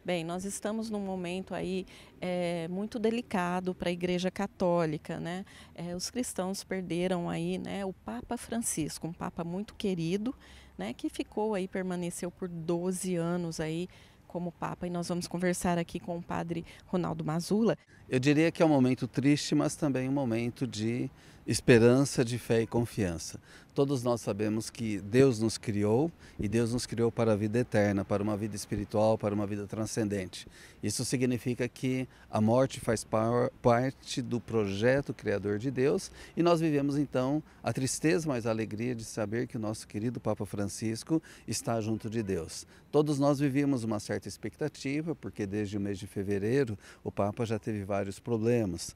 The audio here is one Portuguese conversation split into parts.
Bem, nós estamos num momento aí muito delicado para a Igreja Católica, né? Os cristãos perderam aí, né, o Papa Francisco, um Papa muito querido, né, que ficou aí, permaneceu por 12 anos aí como Papa. E nós vamos conversar aqui com o Padre Ronaldo Mazula. Eu diria que é um momento triste, mas também um momento de esperança, de fé e confiança. Todos nós sabemos que Deus nos criou e Deus nos criou para a vida eterna, para uma vida espiritual, para uma vida transcendente. Isso significa que a morte faz parte do projeto criador de Deus e nós vivemos então a tristeza, mas a alegria de saber que o nosso querido Papa Francisco está junto de Deus. Todos nós vivíamos uma certa expectativa, porque desde o mês de fevereiro o Papa já teve vários problemas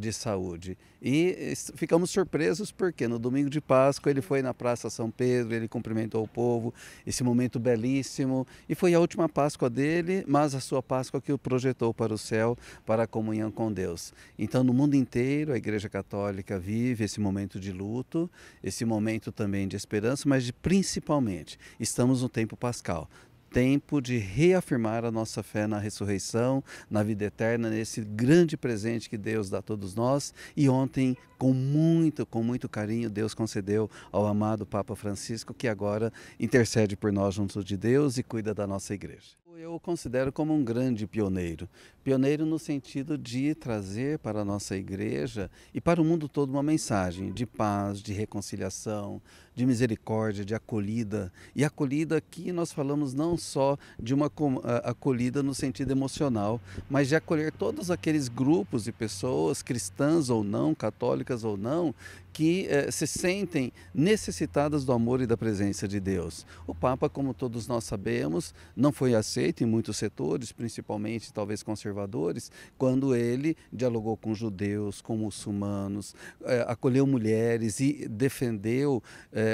de saúde. E ficamos surpresos porque no domingo de Páscoa ele foi na Praça São Pedro, ele cumprimentou o povo, esse momento belíssimo. E foi a última Páscoa dele, mas a sua Páscoa que o projetou para o céu, para a comunhão com Deus. Então no mundo inteiro a Igreja Católica vive esse momento de luto, esse momento também de esperança, mas principalmente estamos no tempo pascal. Tempo de reafirmar a nossa fé na ressurreição, na vida eterna, nesse grande presente que Deus dá a todos nós. E ontem, com muito carinho, Deus concedeu ao amado Papa Francisco, que agora intercede por nós junto de Deus e cuida da nossa igreja. Eu o considero como um grande pioneiro. Pioneiro no sentido de trazer para a nossa igreja e para o mundo todo uma mensagem de paz, de reconciliação, de misericórdia, de acolhida. E acolhida aqui nós falamos não só de uma acolhida no sentido emocional, mas de acolher todos aqueles grupos de pessoas, cristãs ou não, católicas ou não, que se sentem necessitadas do amor e da presença de Deus. O Papa, como todos nós sabemos, não foi aceito em muitos setores, principalmente talvez conservadores, quando ele dialogou com judeus, com muçulmanos, acolheu mulheres e defendeu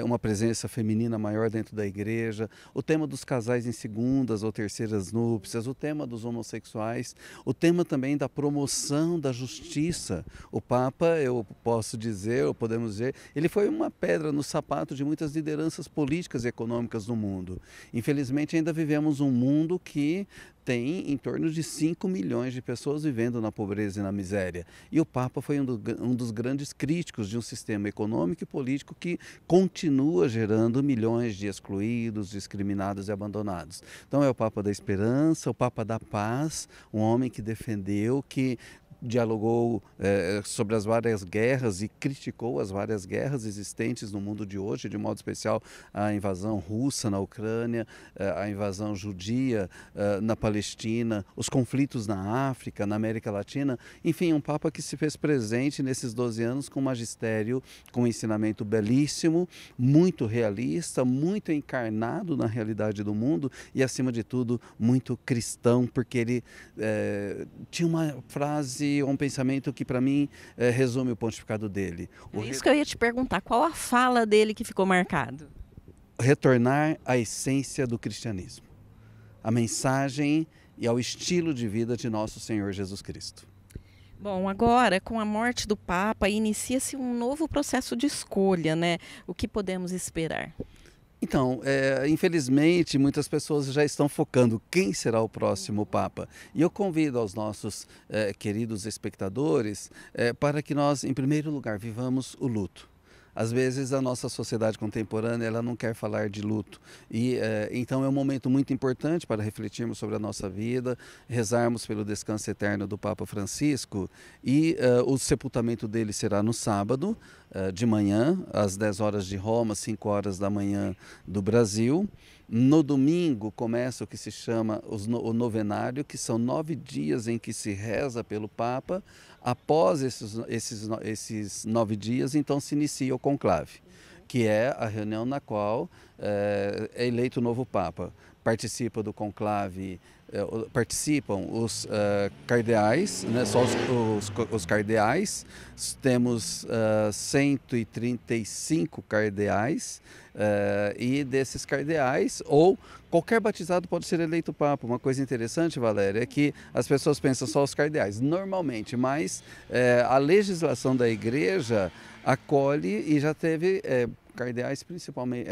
uma presença feminina maior dentro da igreja, o tema dos casais em segundas ou terceiras núpcias, o tema dos homossexuais, o tema também da promoção da justiça. O Papa, eu posso dizer, ou podemos dizer, ele foi uma pedra no sapato de muitas lideranças políticas e econômicas do mundo. Infelizmente ainda vivemos um mundo que tem em torno de 5 milhões de pessoas vivendo na pobreza e na miséria. E o Papa foi um dos grandes críticos de um sistema econômico e político que continua gerando milhões de excluídos, discriminados e abandonados. Então é o Papa da esperança, o Papa da paz, um homem que defendeu, que dialogou sobre as várias guerras e criticou as várias guerras existentes no mundo de hoje, de modo especial a invasão russa na Ucrânia, a invasão judia na Palestina, os conflitos na África, na América Latina. Enfim, um Papa que se fez presente nesses 12 anos com magistério, com um ensinamento belíssimo, muito realista, muito encarnado na realidade do mundo e, acima de tudo, muito cristão, porque ele tinha uma frase, um pensamento que para mim resume o pontificado dele. É isso que eu ia te perguntar, qual a fala dele que ficou marcado? Retornar à essência do cristianismo, a mensagem e ao estilo de vida de nosso Senhor Jesus Cristo. Bom, agora, com a morte do Papa, inicia-se um novo processo de escolha, né? O que podemos esperar? Então, infelizmente, muitas pessoas já estão focando quem será o próximo Papa. E eu convido aos nossos queridos espectadores para que nós, em primeiro lugar, vivamos o luto. Às vezes a nossa sociedade contemporânea ela não quer falar de luto e então é um momento muito importante para refletirmos sobre a nossa vida, rezarmos pelo descanso eterno do Papa Francisco e o sepultamento dele será no sábado de manhã, às 10 horas de Roma, 5 horas da manhã do Brasil. No domingo começa o que se chama o novenário, que são 9 dias em que se reza pelo Papa. Após esses 9 dias, então se inicia o conclave, que é a reunião na qual é eleito o novo Papa. Participa do conclave, participam os cardeais, né, só os cardeais, temos 135 cardeais, e desses cardeais, ou qualquer batizado pode ser eleito Papa. Uma coisa interessante, Valéria, é que as pessoas pensam só os cardeais, normalmente, mas a legislação da Igreja acolhe e já teve cardeais, principalmente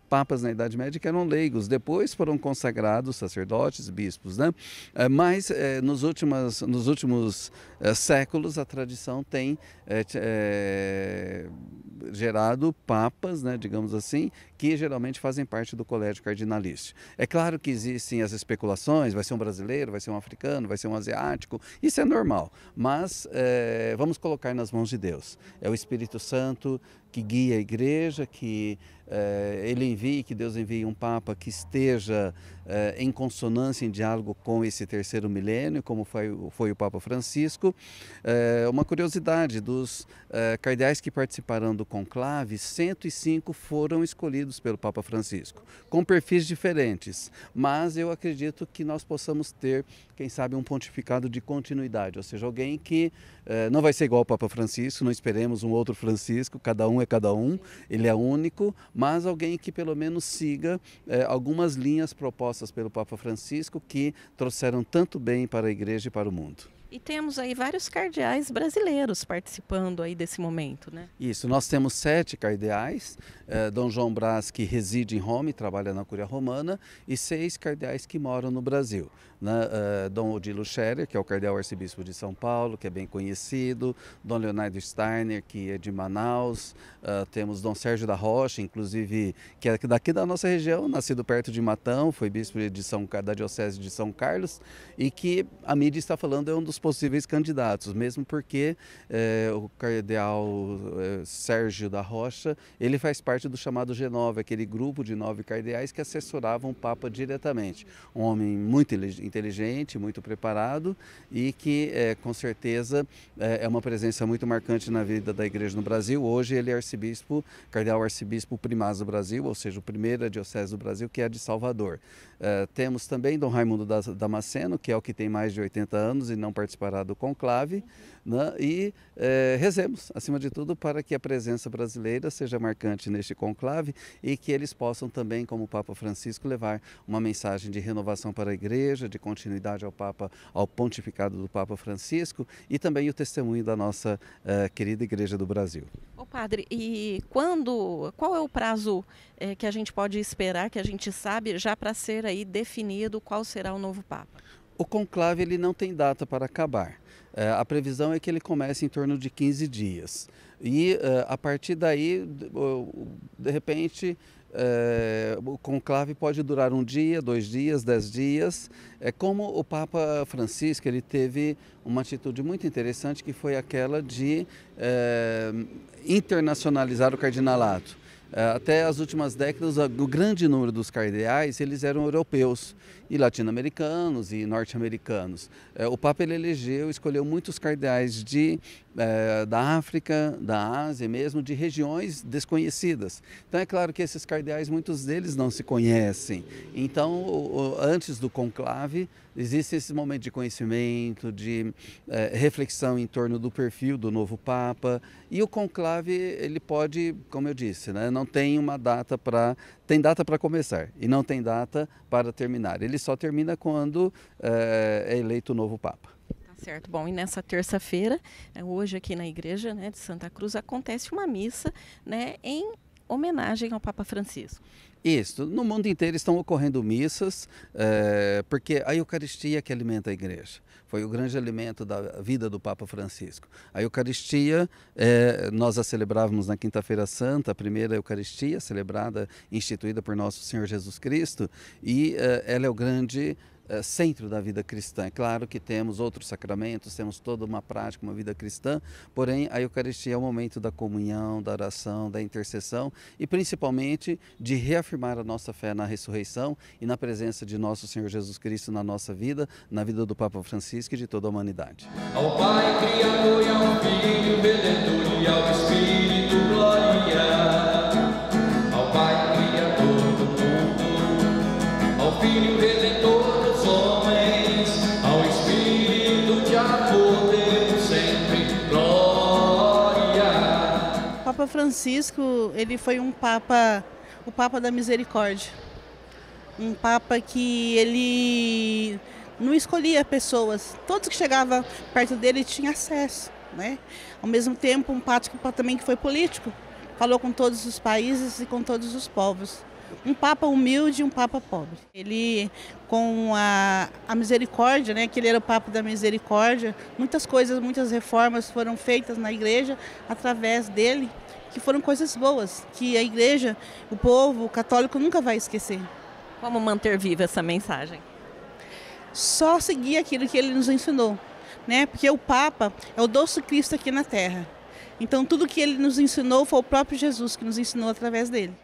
papas na Idade Média, que eram leigos. Depois foram consagrados sacerdotes, bispos, né? Mas nos últimos séculos a tradição tem gerado papas, né, digamos assim, que geralmente fazem parte do colégio cardinalício. É claro que existem as especulações, vai ser um brasileiro, vai ser um africano, vai ser um asiático, isso é normal, mas vamos colocar nas mãos de Deus. É o Espírito Santo que guia a igreja, que que Deus envie um Papa que esteja em consonância, em diálogo com esse terceiro milênio, como foi o Papa Francisco. Uma curiosidade, dos cardeais que participarão do conclave, 105 foram escolhidos pelo Papa Francisco, com perfis diferentes, mas eu acredito que nós possamos ter, quem sabe, um pontificado de continuidade, ou seja, alguém que não vai ser igual ao Papa Francisco, não esperemos um outro Francisco, cada um é cada um, ele é único, mas alguém que pelo menos siga algumas linhas propostas pelo Papa Francisco que trouxeram tanto bem para a igreja e para o mundo. E temos aí vários cardeais brasileiros participando aí desse momento, né? Isso, nós temos 7 cardeais, Dom João Brás, que reside em Roma e trabalha na Cúria Romana, e 6 cardeais que moram no Brasil. Né? Dom Odilo Scherer, que é o cardeal arcebispo de São Paulo, que é bem conhecido, Dom Leonardo Steiner, que é de Manaus, temos Dom Sérgio da Rocha, inclusive, que é daqui da nossa região, nascido perto de Matão, foi bispo da Diocese de São Carlos, e que a mídia está falando é um dos possíveis candidatos, mesmo porque o cardeal Sérgio da Rocha, ele faz parte do chamado G9, aquele grupo de 9 cardeais que assessoravam o Papa diretamente. Um homem muito inteligente, muito preparado e que com certeza é uma presença muito marcante na vida da igreja no Brasil. Hoje ele é cardeal arcebispo primaz do Brasil, ou seja, o primeiro diocese do Brasil, que é a de Salvador. Temos também Dom Raimundo Damasceno, que é o que tem mais de 80 anos e não participará do conclave, né? E rezemos, acima de tudo, para que a presença brasileira seja marcante neste conclave e que eles possam também, como o Papa Francisco, levar uma mensagem de renovação para a igreja, de continuidade ao pontificado do Papa Francisco e também o testemunho da nossa querida Igreja do Brasil. Ô padre, e qual é o prazo que a gente pode esperar, que a gente sabe já para ser aí definido qual será o novo Papa? O conclave ele não tem data para acabar. A previsão é que ele comece em torno de 15 dias. E a partir daí, de repente, o conclave pode durar 1 dia, 2 dias, 10 dias. Como o Papa Francisco, ele teve uma atitude muito interessante, que foi aquela de internacionalizar o cardinalato. Até as últimas décadas, o grande número dos cardeais, eles eram europeus, e latino-americanos e norte-americanos. O Papa ele escolheu muitos cardeais da África, da Ásia mesmo, de regiões desconhecidas. Então é claro que esses cardeais, muitos deles não se conhecem. Então, antes do conclave, existe esse momento de conhecimento, de reflexão em torno do perfil do novo Papa. E o conclave, ele pode, como eu disse, né, não tem uma data tem data para começar e não tem data para terminar. Ele só termina quando é eleito o novo Papa. Tá certo. Bom, e nessa terça-feira, hoje aqui na igreja, né, de Santa Cruz, acontece uma missa, né, em homenagem ao Papa Francisco. Isso, no mundo inteiro estão ocorrendo missas, porque a Eucaristia que alimenta a igreja. Foi o grande alimento da vida do Papa Francisco. A Eucaristia, nós a celebrávamos na Quinta-feira Santa, a primeira Eucaristia celebrada, instituída por nosso Senhor Jesus Cristo, e ela é o grande centro da vida cristã. É claro que temos outros sacramentos, temos toda uma prática, uma vida cristã, porém a Eucaristia é o momento da comunhão, da oração, da intercessão e principalmente de reafirmar a nossa fé na ressurreição e na presença de nosso Senhor Jesus Cristo na nossa vida, na vida do Papa Francisco e de toda a humanidade. Ao Pai Criador e ao Filho Redentor e ao Espírito glória. Ao Pai Criador do mundo, ao Filho Redentor dos homens, ao Espírito de amor, Deus sempre glória. O Papa Francisco, ele foi o Papa da Misericórdia. Um Papa que ele não escolhia pessoas, todos que chegavam perto dele tinham acesso, né? Ao mesmo tempo, um Papa também que foi político, falou com todos os países e com todos os povos. Um Papa humilde e um Papa pobre. Ele, com a misericórdia, né, que ele era o Papa da misericórdia, muitas coisas, muitas reformas foram feitas na igreja através dele, que foram coisas boas, que a igreja, o povo católico nunca vai esquecer. Como manter viva essa mensagem? Só seguir aquilo que ele nos ensinou, né? Porque o Papa é o doce Cristo aqui na Terra. Então tudo que ele nos ensinou foi o próprio Jesus que nos ensinou através dele.